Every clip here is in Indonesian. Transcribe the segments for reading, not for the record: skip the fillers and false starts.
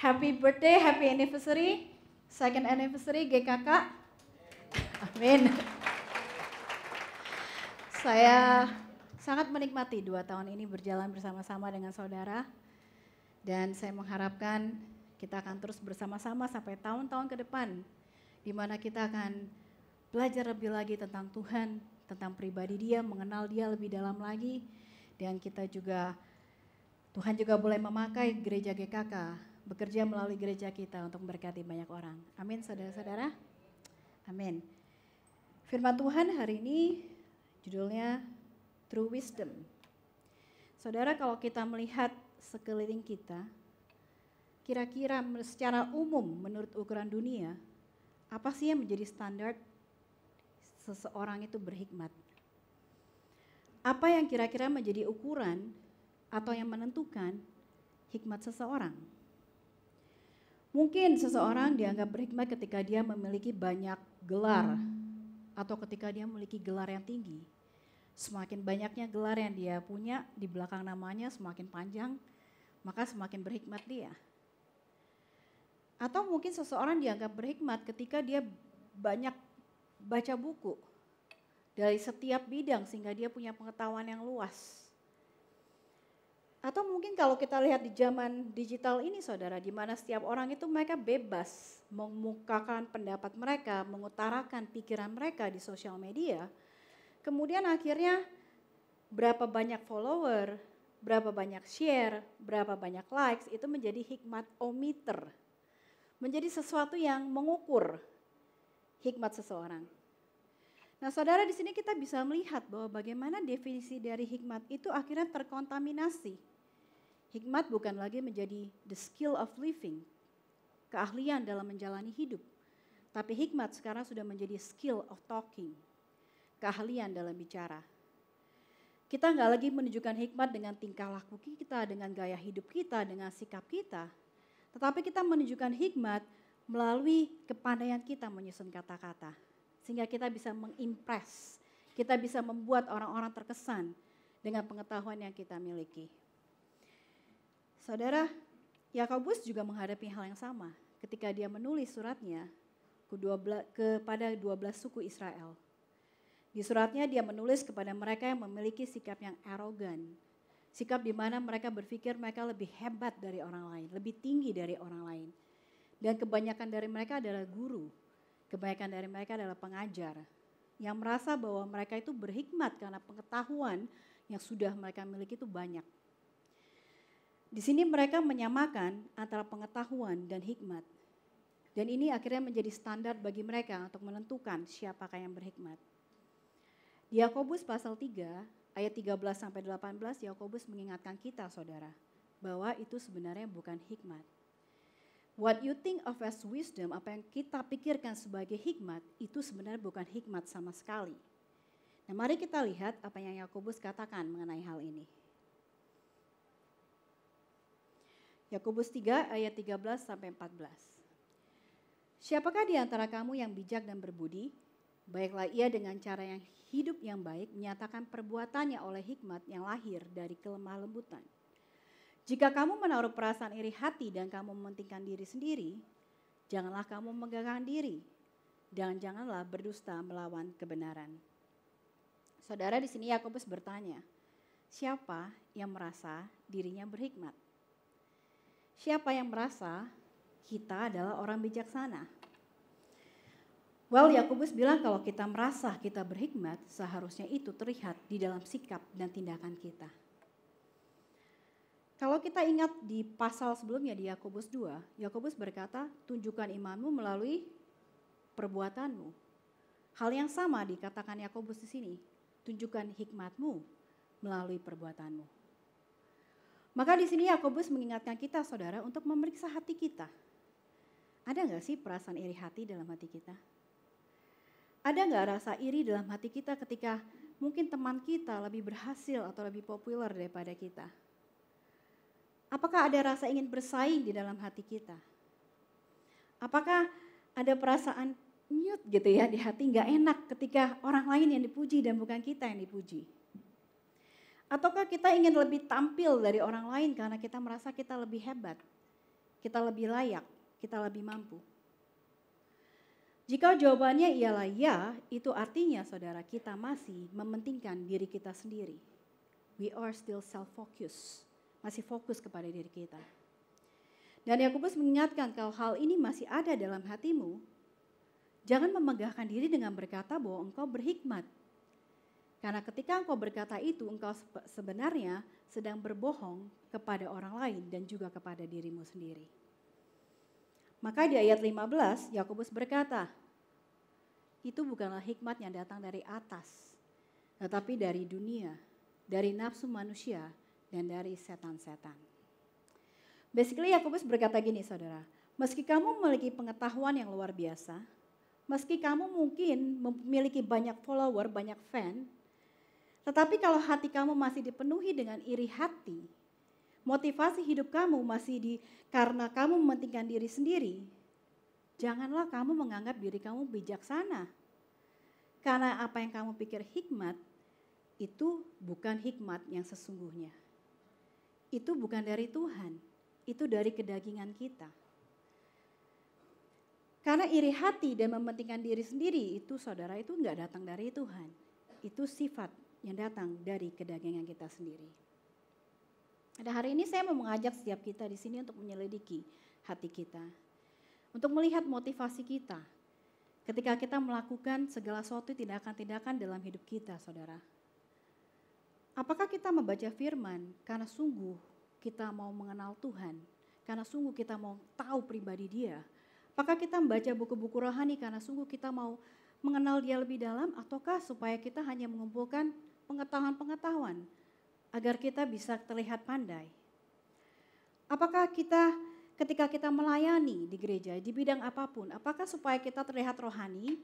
Happy birthday, happy anniversary, second anniversary GKK. Amin. Saya sangat menikmati 2 tahun ini berjalan bersama-sama dengan saudara. Dan saya mengharapkan kita akan terus bersama-sama sampai tahun-tahun ke depan. Di mana kita akan belajar lebih lagi tentang Tuhan, tentang pribadi Dia, mengenal Dia lebih dalam lagi. Dan kita juga, Tuhan juga boleh memakai gereja GKK, bekerja melalui gereja kita untuk memberkati banyak orang. Amin saudara-saudara. Amin. Firman Tuhan hari ini judulnya True Wisdom. Saudara, kalau kita melihat sekeliling kita, kira-kira secara umum menurut ukuran dunia, apa sih yang menjadi standar seseorang itu berhikmat? Apa yang kira-kira menjadi ukuran atau yang menentukan hikmat seseorang? Mungkin seseorang dianggap berhikmat ketika dia memiliki banyak gelar atau ketika dia memiliki gelar yang tinggi. Semakin banyaknya gelar yang dia punya di belakang namanya semakin panjang, maka semakin berhikmat dia. Atau mungkin seseorang dianggap berhikmat ketika dia banyak baca buku dari setiap bidang sehingga dia punya pengetahuan yang luas. Atau mungkin kalau kita lihat di zaman digital ini saudara, di mana setiap orang itu mereka bebas mengemukakan pendapat mereka, mengutarakan pikiran mereka di sosial media. Kemudian akhirnya berapa banyak follower, berapa banyak share, berapa banyak likes, itu menjadi hikmatometer. Menjadi sesuatu yang mengukur hikmat seseorang. Nah saudara, di sini kita bisa melihat bahwa bagaimana definisi dari hikmat itu akhirnya terkontaminasi. Hikmat bukan lagi menjadi the skill of living, keahlian dalam menjalani hidup. Tapi hikmat sekarang sudah menjadi skill of talking, keahlian dalam bicara. Kita nggak lagi menunjukkan hikmat dengan tingkah laku kita, dengan gaya hidup kita, dengan sikap kita. Tetapi kita menunjukkan hikmat melalui kepandaian kita menyusun kata-kata. Sehingga kita bisa mengimpress, kita bisa membuat orang-orang terkesan dengan pengetahuan yang kita miliki. Saudara, Yakobus juga menghadapi hal yang sama ketika dia menulis suratnya kepada 12 suku Israel. Di suratnya dia menulis kepada mereka yang memiliki sikap yang arogan. Sikap di mana mereka berpikir mereka lebih hebat dari orang lain, lebih tinggi dari orang lain. Dan kebanyakan dari mereka adalah guru, kebanyakan dari mereka adalah pengajar. Yang merasa bahwa mereka itu berhikmat karena pengetahuan yang sudah mereka miliki itu banyak. Di sini mereka menyamakan antara pengetahuan dan hikmat. Dan ini akhirnya menjadi standar bagi mereka untuk menentukan siapakah yang berhikmat. Di Yakobus pasal 3 ayat 13-18 Yakobus mengingatkan kita saudara bahwa itu sebenarnya bukan hikmat. What you think of as wisdom, apa yang kita pikirkan sebagai hikmat itu sebenarnya bukan hikmat sama sekali. Nah mari kita lihat apa yang Yakobus katakan mengenai hal ini. Yakobus 3 ayat 13-14. Siapakah di antara kamu yang bijak dan berbudi? Baiklah ia dengan cara yang hidup yang baik menyatakan perbuatannya oleh hikmat yang lahir dari kelemah lembutan. Jika kamu menaruh perasaan iri hati dan kamu mementingkan diri sendiri, janganlah kamu megahkan diri dan janganlah berdusta melawan kebenaran. Saudara, di sini Yakobus bertanya, siapa yang merasa dirinya berhikmat? Siapa yang merasa kita adalah orang bijaksana? Well, Yakobus bilang kalau kita merasa kita berhikmat, seharusnya itu terlihat di dalam sikap dan tindakan kita. Kalau kita ingat di pasal sebelumnya di Yakobus 2, Yakobus berkata, tunjukkan imanmu melalui perbuatanmu. Hal yang sama dikatakan Yakobus di sini, tunjukkan hikmatmu melalui perbuatanmu. Maka di sini Yakobus mengingatkan kita saudara untuk memeriksa hati kita. Ada nggak sih perasaan iri hati dalam hati kita? Ada nggak rasa iri dalam hati kita ketika mungkin teman kita lebih berhasil atau lebih populer daripada kita? Apakah ada rasa ingin bersaing di dalam hati kita? Apakah ada perasaan nyut gitu ya di hati nggak enak ketika orang lain yang dipuji dan bukan kita yang dipuji? Ataukah kita ingin lebih tampil dari orang lain karena kita merasa kita lebih hebat? kita lebih layak, kita lebih mampu? Jika jawabannya ialah ya, itu artinya saudara kita masih mementingkan diri kita sendiri. We are still self-focused, masih fokus kepada diri kita. Dan Yakobus mengingatkan kalau hal ini masih ada dalam hatimu, jangan memegahkan diri dengan berkata bahwa engkau berhikmat. Karena ketika engkau berkata itu, engkau sebenarnya sedang berbohong kepada orang lain dan juga kepada dirimu sendiri. Maka di ayat 15, Yakobus berkata, itu bukanlah hikmat yang datang dari atas, tetapi dari dunia, dari nafsu manusia, dan dari setan-setan. Basically Yakobus berkata gini saudara, meski kamu memiliki pengetahuan yang luar biasa, meski kamu mungkin memiliki banyak follower, banyak fan, tetapi kalau hati kamu masih dipenuhi dengan iri hati, motivasi hidup kamu masih karena kamu mementingkan diri sendiri, janganlah kamu menganggap diri kamu bijaksana. Karena apa yang kamu pikir hikmat, itu bukan hikmat yang sesungguhnya. Itu bukan dari Tuhan. Itu dari kedagingan kita. Karena iri hati dan mementingkan diri sendiri itu saudara itu enggak datang dari Tuhan. Itu sifat yang datang dari kedagingan kita sendiri. Pada hari ini saya mau mengajak setiap kita di sini untuk menyelidiki hati kita. Untuk melihat motivasi kita. Ketika kita melakukan segala sesuatu tindakan-tindakan dalam hidup kita saudara. Apakah kita membaca firman karena sungguh kita mau mengenal Tuhan, karena sungguh kita mau tahu pribadi Dia? Apakah kita membaca buku-buku rohani karena sungguh kita mau mengenal Dia lebih dalam, ataukah supaya kita hanya mengumpulkan pengetahuan-pengetahuan agar kita bisa terlihat pandai? Apakah kita ketika kita melayani di gereja, di bidang apapun, apakah supaya kita terlihat rohani,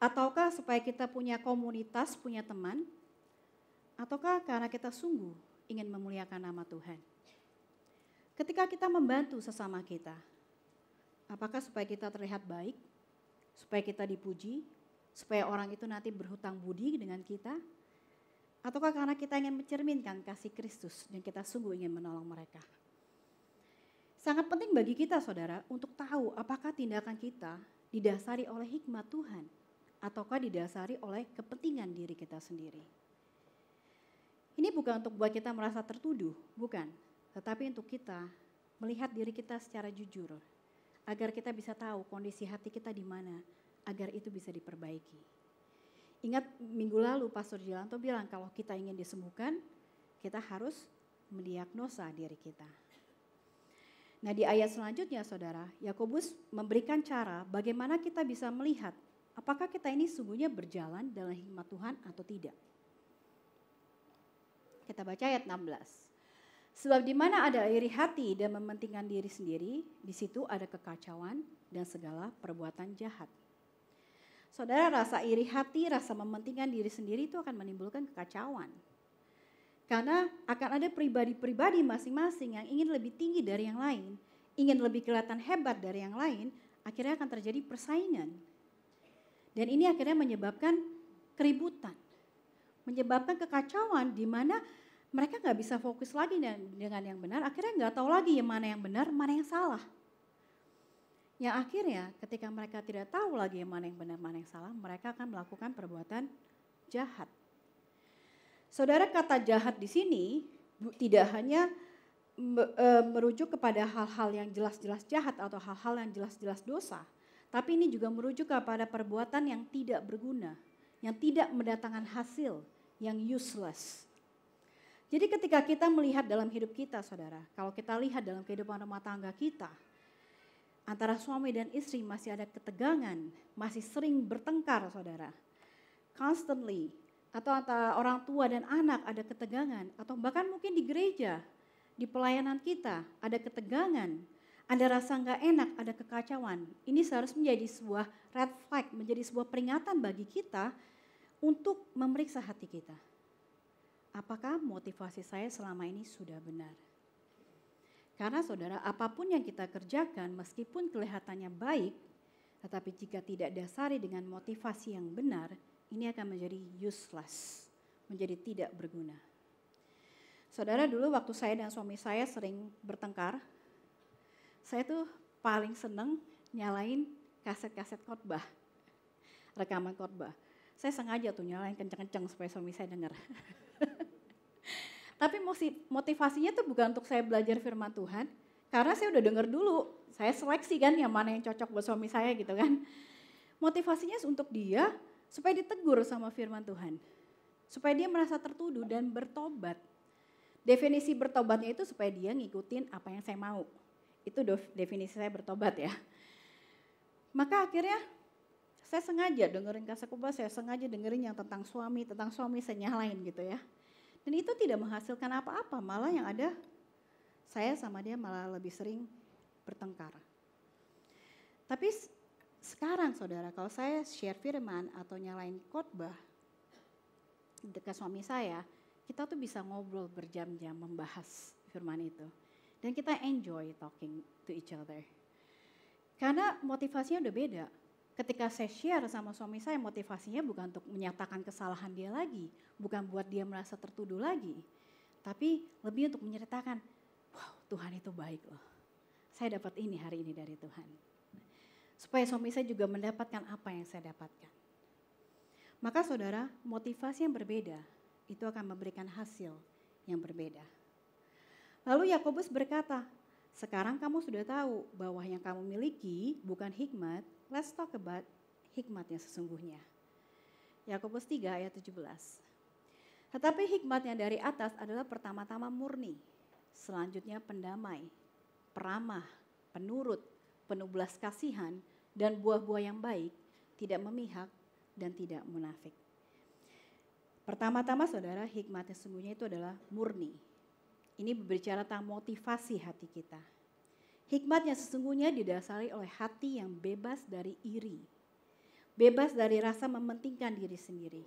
ataukah supaya kita punya komunitas, punya teman, ataukah karena kita sungguh ingin memuliakan nama Tuhan? Ketika kita membantu sesama kita, apakah supaya kita terlihat baik, supaya kita dipuji, supaya orang itu nanti berhutang budi dengan kita, ataukah karena kita ingin mencerminkan kasih Kristus dan kita sungguh ingin menolong mereka? Sangat penting bagi kita saudara untuk tahu apakah tindakan kita didasari oleh hikmat Tuhan ataukah didasari oleh kepentingan diri kita sendiri. Ini bukan untuk buat kita merasa tertuduh, bukan. Tetapi untuk kita melihat diri kita secara jujur. Agar kita bisa tahu kondisi hati kita di mana, agar itu bisa diperbaiki. Ingat minggu lalu Pastor Jilanto bilang kalau kita ingin disembuhkan, kita harus mendiagnosa diri kita. Nah di ayat selanjutnya saudara, Yakobus memberikan cara bagaimana kita bisa melihat apakah kita ini sungguhnya berjalan dalam hikmat Tuhan atau tidak. Kita baca ayat 16. Sebab di mana ada iri hati dan mementingkan diri sendiri, di situ ada kekacauan dan segala perbuatan jahat. Saudara, rasa iri hati, rasa mementingkan diri sendiri itu akan menimbulkan kekacauan. Karena akan ada pribadi-pribadi masing-masing yang ingin lebih tinggi dari yang lain, ingin lebih kelihatan hebat dari yang lain, akhirnya akan terjadi persaingan. Dan ini akhirnya menyebabkan keributan, menyebabkan kekacauan di mana mereka nggak bisa fokus lagi dengan yang benar, akhirnya nggak tahu lagi yang mana yang benar, mana yang salah. Yang akhirnya ketika mereka tidak tahu lagi yang mana yang benar, mana yang salah, mereka akan melakukan perbuatan jahat. Saudara, kata jahat di sini tidak hanya merujuk kepada hal-hal yang jelas-jelas jahat atau hal-hal yang jelas-jelas dosa, tapi ini juga merujuk kepada perbuatan yang tidak berguna, yang tidak mendatangkan hasil, yang useless. Jadi ketika kita melihat dalam hidup kita saudara, kalau kita lihat dalam kehidupan rumah tangga kita, antara suami dan istri masih ada ketegangan, masih sering bertengkar saudara, constantly, atau antara orang tua dan anak ada ketegangan, atau bahkan mungkin di gereja, di pelayanan kita ada ketegangan, ada rasa nggak enak, ada kekacauan. Ini seharusnya menjadi sebuah red flag, menjadi sebuah peringatan bagi kita untuk memeriksa hati kita. Apakah motivasi saya selama ini sudah benar? Karena saudara, apapun yang kita kerjakan meskipun kelihatannya baik, tetapi jika tidak dasari dengan motivasi yang benar, ini akan menjadi useless, menjadi tidak berguna. Saudara, dulu waktu saya dan suami saya sering bertengkar, Saya tuh paling seneng nyalain kaset-kaset khotbah, rekaman khotbah. Saya sengaja tuh nyalain kenceng-kenceng supaya suami saya dengar. Tapi motivasinya tuh bukan untuk saya belajar firman Tuhan, karena saya udah dengar dulu. Saya seleksi kan yang mana yang cocok buat suami saya gitu kan. Motivasinya untuk dia supaya ditegur sama firman Tuhan. Supaya dia merasa tertuduh dan bertobat. Definisi bertobatnya itu supaya dia ngikutin apa yang saya mau. Itu definisi saya bertobat ya. Maka akhirnya saya sengaja dengerin kaset khotbah, saya sengaja dengerin yang tentang suami saya nyalain gitu ya. Dan itu tidak menghasilkan apa-apa, malah yang ada saya sama dia malah lebih sering bertengkar. Tapi sekarang saudara, kalau saya share firman atau nyalain khotbah dekat suami saya, kita tuh bisa ngobrol berjam-jam membahas firman itu. Dan kita enjoy talking to each other. Karena motivasinya udah beda. Ketika saya share sama suami saya, motivasinya bukan untuk menyatakan kesalahan dia lagi, bukan buat dia merasa tertuduh lagi, tapi lebih untuk menceritakan, wow Tuhan itu baik loh. Saya dapat ini hari ini dari Tuhan. Supaya suami saya juga mendapatkan apa yang saya dapatkan. Maka saudara, motivasi yang berbeda itu akan memberikan hasil yang berbeda. Lalu Yakobus berkata, sekarang kamu sudah tahu bahwa yang kamu miliki bukan hikmat, let's talk about hikmat yang sesungguhnya. Yakobus 3 ayat 17. Tetapi hikmat yang dari atas adalah pertama-tama murni, selanjutnya pendamai, peramah, penurut, penuh belas kasihan, dan buah-buah yang baik, tidak memihak dan tidak munafik. Pertama-tama saudara, hikmat yang sesungguhnya itu adalah murni. Ini berbicara tentang motivasi hati kita. Hikmat yang sesungguhnya didasari oleh hati yang bebas dari iri. Bebas dari rasa mementingkan diri sendiri.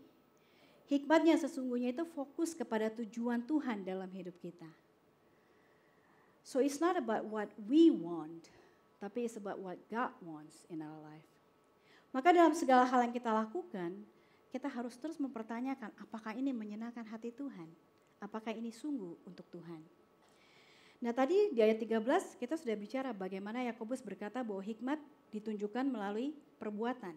Hikmat yang sesungguhnya itu fokus kepada tujuan Tuhan dalam hidup kita. So it's not about what we want, tapi it's about what God wants in our life. Maka dalam segala hal yang kita lakukan, kita harus terus mempertanyakan apakah ini menyenangkan hati Tuhan? Apakah ini sungguh untuk Tuhan? Nah tadi di ayat 13 kita sudah bicara bagaimana Yakobus berkata bahwa hikmat ditunjukkan melalui perbuatan.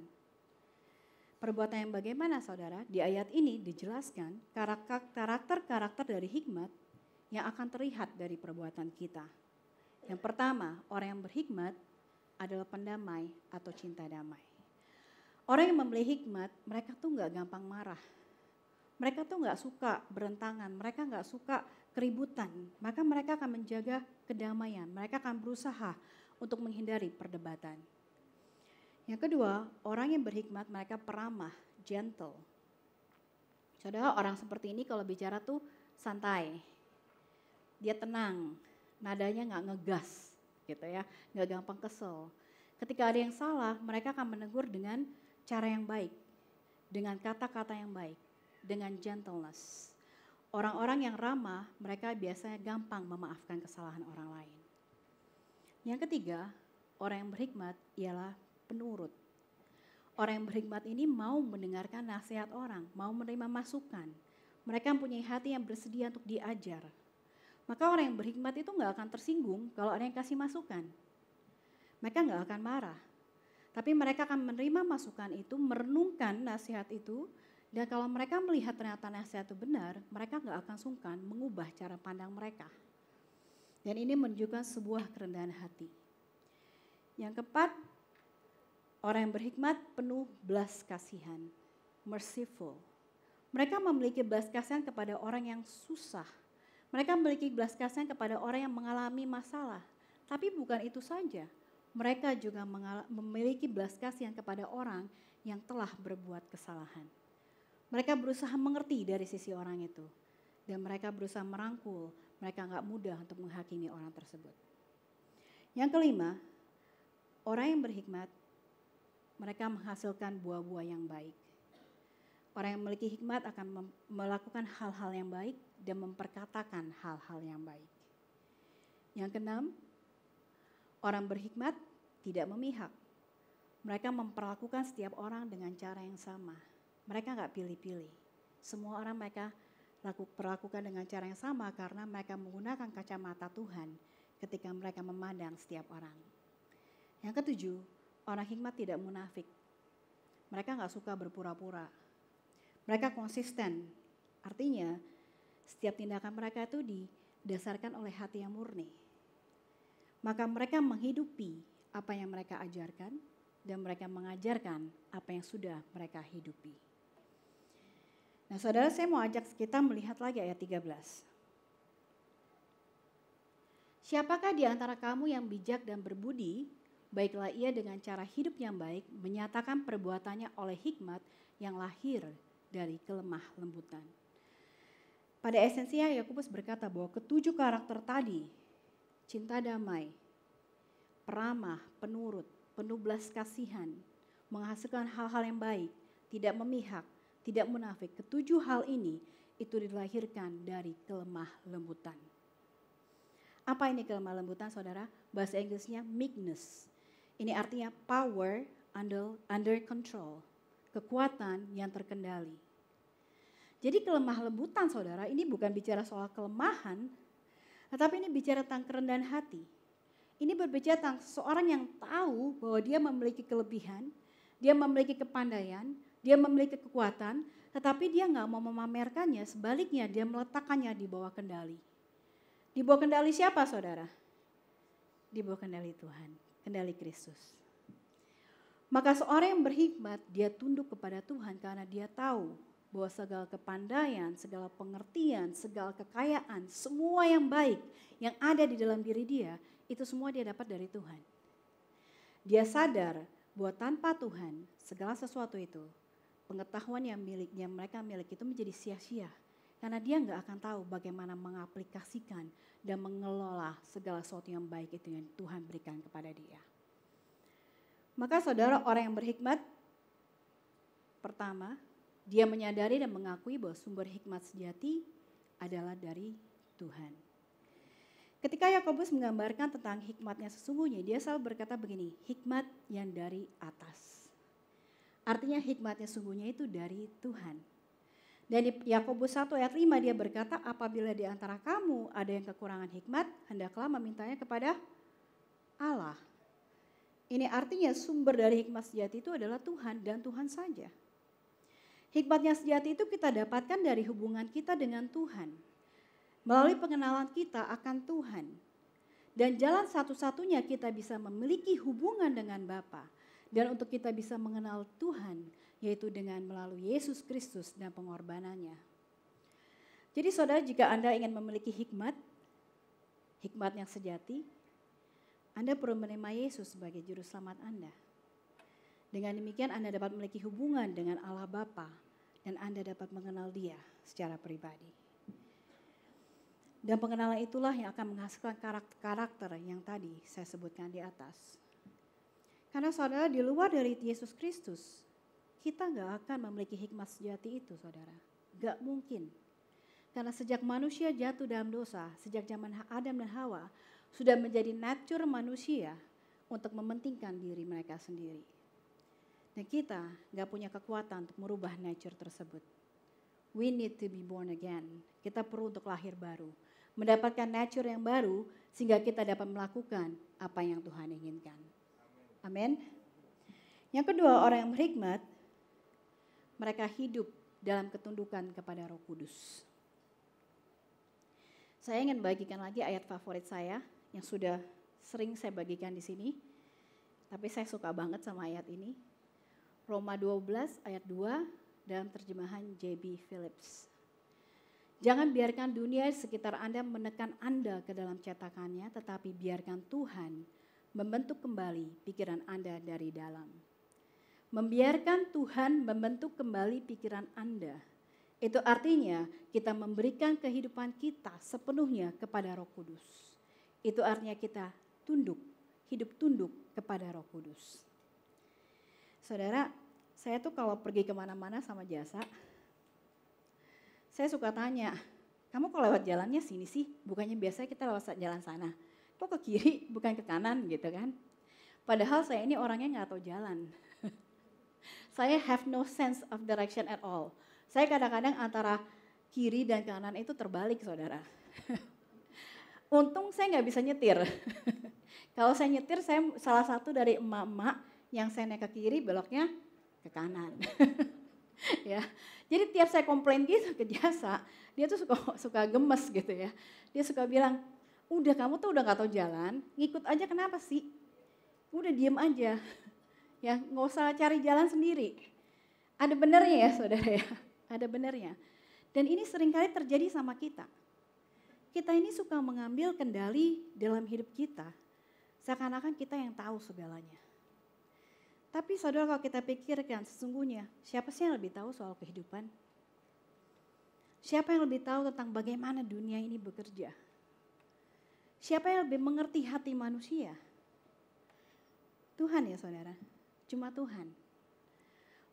Perbuatan yang bagaimana saudara? Di ayat ini dijelaskan karakter-karakter dari hikmat yang akan terlihat dari perbuatan kita. Yang pertama, orang yang berhikmat adalah pendamai atau cinta damai. Orang yang membeli hikmat, mereka tuh gak gampang marah. Mereka tuh gak suka berentangan, mereka gak suka keributan. Maka mereka akan menjaga kedamaian, mereka akan berusaha untuk menghindari perdebatan. Yang kedua, orang yang berhikmat mereka peramah, gentle. Saudara, orang seperti ini kalau bicara tuh santai. Dia tenang, nadanya gak ngegas gitu ya, gak gampang kesel. Ketika ada yang salah, mereka akan menegur dengan cara yang baik, dengan kata-kata yang baik, dengan gentleness. Orang-orang yang ramah, mereka biasanya gampang memaafkan kesalahan orang lain. Yang ketiga, orang yang berhikmat ialah penurut. Orang yang berhikmat ini mau mendengarkan nasihat orang, mau menerima masukan. Mereka mempunyai hati yang bersedia untuk diajar. Maka orang yang berhikmat itu gak akan tersinggung kalau ada yang kasih masukan. Mereka gak akan marah. Tapi mereka akan menerima masukan itu, merenungkan nasihat itu. Dan kalau mereka melihat ternyata nasihat itu benar, mereka gak akan sungkan mengubah cara pandang mereka. Dan ini menunjukkan sebuah kerendahan hati. Yang keempat, orang yang berhikmat penuh belas kasihan, merciful. Mereka memiliki belas kasihan kepada orang yang susah. Mereka memiliki belas kasihan kepada orang yang mengalami masalah. Tapi bukan itu saja. Mereka juga memiliki belas kasihan kepada orang yang telah berbuat kesalahan. Mereka berusaha mengerti dari sisi orang itu. Dan mereka berusaha merangkul. Mereka gak mudah untuk menghakimi orang tersebut. Yang kelima, orang yang berhikmat, mereka menghasilkan buah-buah yang baik. Orang yang memiliki hikmat akan melakukan hal-hal yang baik dan memperkatakan hal-hal yang baik. Yang keenam, orang berhikmat tidak memihak. Mereka memperlakukan setiap orang dengan cara yang sama. Mereka gak pilih-pilih. Semua orang mereka perlakukan dengan cara yang sama karena mereka menggunakan kacamata Tuhan ketika mereka memandang setiap orang. Yang ketujuh, orang hikmat tidak munafik. Mereka nggak suka berpura-pura. Mereka konsisten. Artinya setiap tindakan mereka itu didasarkan oleh hati yang murni. Maka mereka menghidupi apa yang mereka ajarkan dan mereka mengajarkan apa yang sudah mereka hidupi. Nah saudara, saya mau ajak kita melihat lagi ayat 13. Siapakah di antara kamu yang bijak dan berbudi, baiklah ia dengan cara hidup yang baik menyatakan perbuatannya oleh hikmat yang lahir dari kelemah lembutan. Pada esensinya Yakobus berkata bahwa ketujuh karakter tadi, cinta damai, peramah, penurut, penuh belas kasihan, menghasilkan hal-hal yang baik, tidak memihak, tidak munafik. Ketujuh hal ini itu dilahirkan dari kelemah lembutan. Apa ini kelemah lembutan saudara? Bahasa Inggrisnya meekness. Ini artinya power under control, kekuatan yang terkendali. Jadi kelemah lembutan saudara ini bukan bicara soal kelemahan, tetapi ini bicara tentang kerendahan hati. Ini berbicara tentang seseorang yang tahu bahwa dia memiliki kelebihan, dia memiliki kepandaian, dia memiliki kekuatan, tetapi dia nggak mau memamerkannya, sebaliknya dia meletakkannya di bawah kendali. Di bawah kendali siapa saudara? Di bawah kendali Tuhan, kendali Kristus. Maka seorang yang berhikmat, dia tunduk kepada Tuhan karena dia tahu bahwa segala kepandaian, segala pengertian, segala kekayaan, semua yang baik yang ada di dalam diri dia, itu semua dia dapat dari Tuhan. Dia sadar bahwa tanpa Tuhan, segala sesuatu itu, pengetahuan yang mereka miliki itu menjadi sia-sia. Karena dia nggak akan tahu bagaimana mengaplikasikan dan mengelola segala sesuatu yang baik itu yang Tuhan berikan kepada dia. Maka saudara, orang yang berhikmat, pertama, dia menyadari dan mengakui bahwa sumber hikmat sejati adalah dari Tuhan. Ketika Yakobus menggambarkan tentang hikmatnya sesungguhnya, dia selalu berkata begini, hikmat yang dari atas. Artinya hikmatnya sesungguhnya itu dari Tuhan. Dan di Yakobus 1 ayat 5 dia berkata, apabila di antara kamu ada yang kekurangan hikmat, hendaklah memintanya kepada Allah. Ini artinya sumber dari hikmat sejati itu adalah Tuhan dan Tuhan saja. Hikmatnya sejati itu kita dapatkan dari hubungan kita dengan Tuhan. Melalui pengenalan kita akan Tuhan. Dan jalan satu-satunya kita bisa memiliki hubungan dengan Bapa. Dan untuk kita bisa mengenal Tuhan, yaitu dengan melalui Yesus Kristus dan pengorbanannya. Jadi saudara, jika Anda ingin memiliki hikmat yang sejati, Anda perlu menerima Yesus sebagai juru selamat Anda. Dengan demikian Anda dapat memiliki hubungan dengan Allah Bapa dan Anda dapat mengenal Dia secara pribadi. Dan pengenalan itulah yang akan menghasilkan karakter yang tadi saya sebutkan di atas. Karena saudara, di luar dari Yesus Kristus, kita gak akan memiliki hikmat sejati itu saudara. Gak mungkin. Karena sejak manusia jatuh dalam dosa, sejak zaman Adam dan Hawa, sudah menjadi nature manusia untuk mementingkan diri mereka sendiri. Dan kita gak punya kekuatan untuk merubah nature tersebut. We need to be born again. Kita perlu untuk lahir baru. Mendapatkan nature yang baru sehingga kita dapat melakukan apa yang Tuhan inginkan. Amin. Yang kedua, orang yang berhikmat, mereka hidup dalam ketundukan kepada Roh Kudus. Saya ingin bagikan lagi ayat favorit saya yang sudah sering saya bagikan di sini. Tapi saya suka banget sama ayat ini. Roma 12 ayat 2 dalam terjemahan J.B. Phillips. Jangan biarkan dunia di sekitar Anda menekan Anda ke dalam cetakannya, tetapi biarkan Tuhan membentuk kembali pikiran Anda dari dalam. Membiarkan Tuhan membentuk kembali pikiran Anda. Itu artinya kita memberikan kehidupan kita sepenuhnya kepada Roh Kudus. Itu artinya kita tunduk, hidup tunduk kepada Roh Kudus. Saudara, saya tuh kalau pergi kemana-mana sama Jasa, saya suka tanya, kamu kalau lewat jalannya sini sih, bukannya biasanya kita lewat jalan sana. Kok ke kiri bukan ke kanan gitu kan. Padahal saya ini orangnya gak tahu jalan. Saya have no sense of direction at all. Saya kadang-kadang antara kiri dan kanan itu terbalik saudara. Untung saya nggak bisa nyetir. Kalau saya nyetir, saya salah satu dari emak-emak yang saya naik ke kiri, beloknya ke kanan. Ya, jadi tiap saya komplain gitu ke jasa, dia tuh suka gemes gitu ya. Dia suka bilang, udah kamu tuh udah nggak tahu jalan, ngikut aja kenapa sih? Udah diem aja, ya nggak usah cari jalan sendiri. Ada benernya ya saudara ya, ada benernya. Dan ini seringkali terjadi sama kita. Kita ini suka mengambil kendali dalam hidup kita, seakan-akan kita yang tahu segalanya. Tapi saudara kalau kita pikirkan sesungguhnya, siapa sih yang lebih tahu soal kehidupan? Siapa yang lebih tahu tentang bagaimana dunia ini bekerja? Siapa yang lebih mengerti hati manusia? Tuhan ya saudara, cuma Tuhan.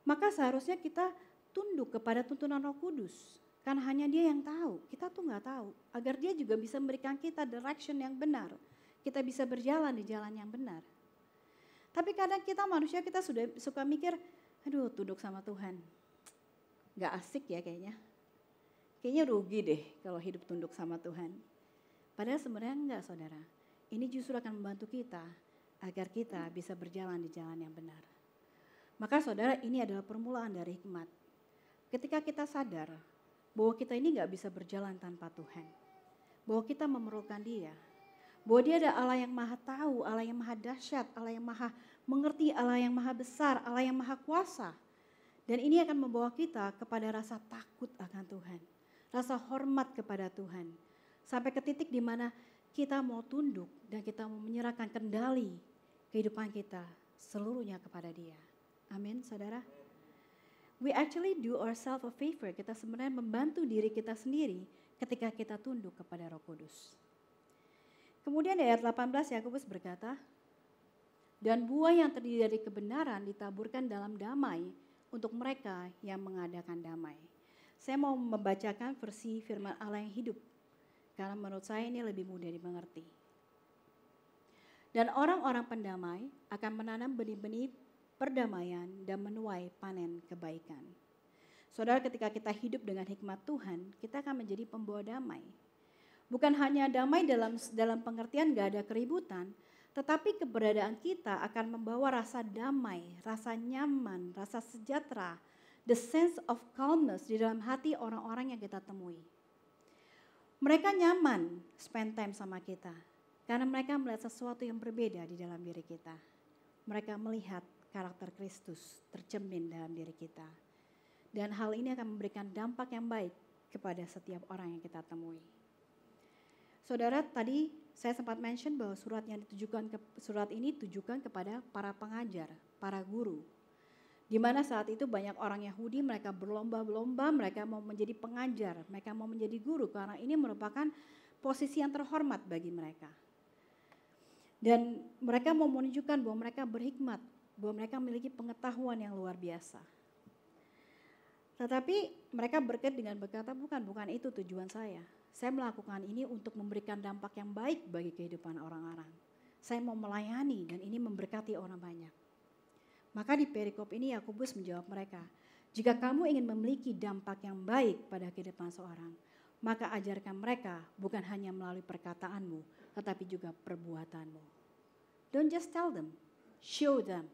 Maka seharusnya kita tunduk kepada tuntunan Roh Kudus. Karena hanya dia yang tahu, kita tuh nggak tahu. Agar dia juga bisa memberikan kita direction yang benar. Kita bisa berjalan di jalan yang benar. Tapi kadang kita manusia kita sudah suka mikir, aduh tunduk sama Tuhan. Gak asik ya kayaknya. Kayaknya rugi deh kalau hidup tunduk sama Tuhan. Padahal sebenarnya enggak saudara. Ini justru akan membantu kita agar kita bisa berjalan di jalan yang benar. Maka saudara ini adalah permulaan dari hikmat. Ketika kita sadar bahwa kita ini gak bisa berjalan tanpa Tuhan. Bahwa kita memerlukan Dia. Bahwa Dia ada Allah yang maha tahu, Allah yang maha dahsyat, Allah yang maha mengerti, Allah yang maha besar, Allah yang maha kuasa. Dan ini akan membawa kita kepada rasa takut akan Tuhan. Rasa hormat kepada Tuhan. Sampai ke titik di mana kita mau tunduk dan kita mau menyerahkan kendali kehidupan kita seluruhnya kepada Dia. Amin saudara. We actually do ourselves a favor. Kita sebenarnya membantu diri kita sendiri ketika kita tunduk kepada Roh Kudus. Kemudian di ayat 18 Yakobus berkata, dan buah yang terdiri dari kebenaran ditaburkan dalam damai untuk mereka yang mengadakan damai. Saya mau membacakan versi firman Allah yang hidup, karena menurut saya ini lebih mudah dimengerti. Dan orang-orang pendamai akan menanam benih-benih perdamaian dan menuai panen kebaikan. Saudara, ketika kita hidup dengan hikmat Tuhan, kita akan menjadi pembawa damai. Bukan hanya damai dalam pengertian gak ada keributan, tetapi keberadaan kita akan membawa rasa damai, rasa nyaman, rasa sejahtera, the sense of calmness di dalam hati orang-orang yang kita temui. Mereka nyaman spend time sama kita, karena mereka melihat sesuatu yang berbeda di dalam diri kita. Mereka melihat karakter Kristus tercermin dalam diri kita. Dan hal ini akan memberikan dampak yang baik kepada setiap orang yang kita temui. Saudara, tadi saya sempat mention bahwa surat ini ditujukan kepada para pengajar, para guru. Di mana saat itu banyak orang Yahudi, mereka berlomba-lomba, mereka mau menjadi pengajar, mereka mau menjadi guru karena ini merupakan posisi yang terhormat bagi mereka. Dan mereka mau menunjukkan bahwa mereka berhikmat, bahwa mereka memiliki pengetahuan yang luar biasa. Tetapi mereka berkata dengan berkata, bukan itu tujuan saya. Saya melakukan ini untuk memberikan dampak yang baik bagi kehidupan orang-orang. Saya mau melayani dan ini memberkati orang banyak. Maka di perikop ini Yakobus menjawab mereka, jika kamu ingin memiliki dampak yang baik pada kehidupan seorang, maka ajarkan mereka bukan hanya melalui perkataanmu, tetapi juga perbuatanmu. Don't just tell them, show them.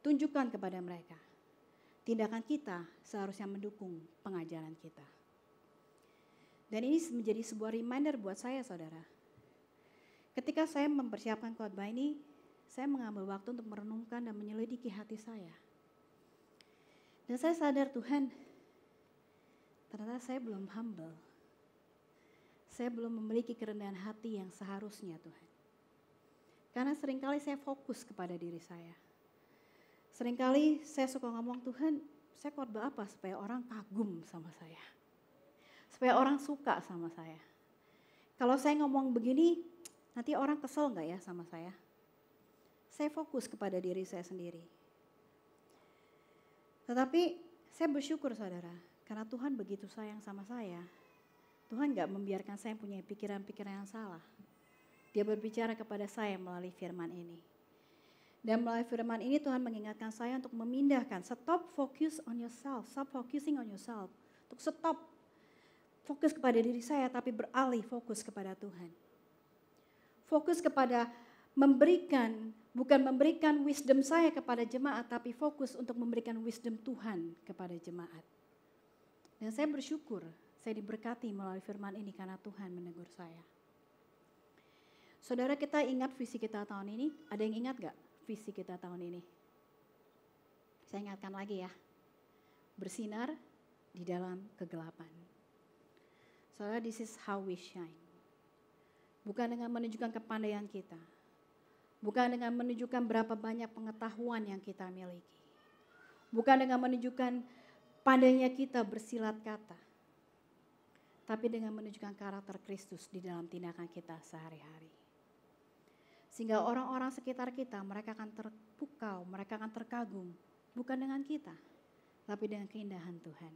Tunjukkan kepada mereka. Tindakan kita seharusnya mendukung pengajaran kita. Dan ini menjadi sebuah reminder buat saya saudara. Ketika saya mempersiapkan khotbah ini, saya mengambil waktu untuk merenungkan dan menyelidiki hati saya. Dan saya sadar Tuhan, ternyata saya belum humble. Saya belum memiliki kerendahan hati yang seharusnya Tuhan. Karena seringkali saya fokus kepada diri saya. Seringkali saya suka ngomong, Tuhan saya khotbah apa supaya orang kagum sama saya. Supaya orang suka sama saya. Kalau saya ngomong begini, nanti orang kesel gak ya sama saya? Saya fokus kepada diri saya sendiri. Tetapi saya bersyukur saudara, karena Tuhan begitu sayang sama saya. Tuhan gak membiarkan saya punya pikiran-pikiran yang salah. Dia berbicara kepada saya melalui firman ini. Dan melalui firman ini Tuhan mengingatkan saya untuk memindahkan, stop focus on yourself, stop focusing on yourself. Untuk stop fokus kepada diri saya, tapi beralih fokus kepada Tuhan. Fokus kepada memberikan, bukan memberikan wisdom saya kepada jemaat, tapi fokus untuk memberikan wisdom Tuhan kepada jemaat. Dan saya bersyukur, saya diberkati melalui firman ini karena Tuhan menegur saya. Saudara, kita ingat visi kita tahun ini? Ada yang ingat gak visi kita tahun ini? Saya ingatkan lagi ya. Bersinar di dalam kegelapan. Saudara, this is how we shine. Bukan dengan menunjukkan kepandaian kita. Bukan dengan menunjukkan berapa banyak pengetahuan yang kita miliki. Bukan dengan menunjukkan pandainya kita bersilat kata. Tapi dengan menunjukkan karakter Kristus di dalam tindakan kita sehari-hari. Sehingga orang-orang sekitar kita, mereka akan terpukau, mereka akan terkagum. Bukan dengan kita, tapi dengan keindahan Tuhan.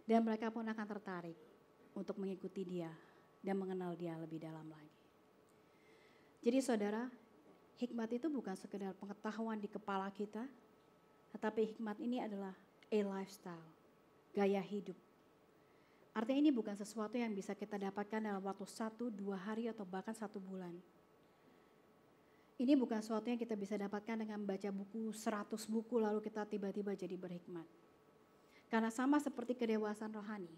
Dan mereka pun akan tertarik untuk mengikuti Dia dan mengenal Dia lebih dalam lagi. Jadi saudara, hikmat itu bukan sekedar pengetahuan di kepala kita, tetapi hikmat ini adalah a lifestyle, gaya hidup. Artinya ini bukan sesuatu yang bisa kita dapatkan dalam waktu 1-2 hari atau bahkan 1 bulan. Ini bukan sesuatu yang kita bisa dapatkan dengan membaca buku 100 buku lalu kita tiba-tiba jadi berhikmat. Karena sama seperti kedewasaan rohani,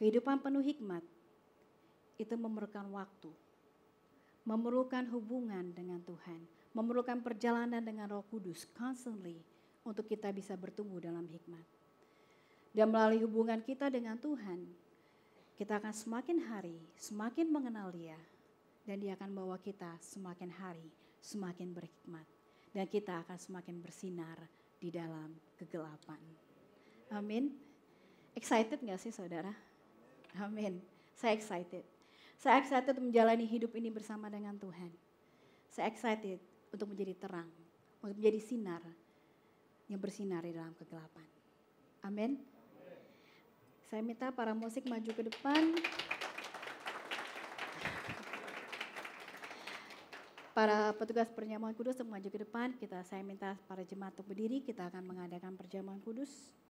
kehidupan penuh hikmat itu memerlukan waktu, memerlukan hubungan dengan Tuhan, memerlukan perjalanan dengan Roh Kudus constantly untuk kita bisa bertumbuh dalam hikmat. Dan melalui hubungan kita dengan Tuhan, kita akan semakin hari, semakin mengenal Dia. Dan Dia akan bawa kita semakin hari, semakin berhikmat. Dan kita akan semakin bersinar di dalam kegelapan. Amin. Excited gak sih saudara? Amin. Saya excited. Saya excited menjalani hidup ini bersama dengan Tuhan. Saya excited untuk menjadi terang, untuk menjadi sinar yang bersinar di dalam kegelapan. Amin. Saya minta para musik maju ke depan. Para petugas perjamuan kudus untuk maju ke depan, saya minta para jemaat untuk berdiri, kita akan mengadakan perjamuan kudus.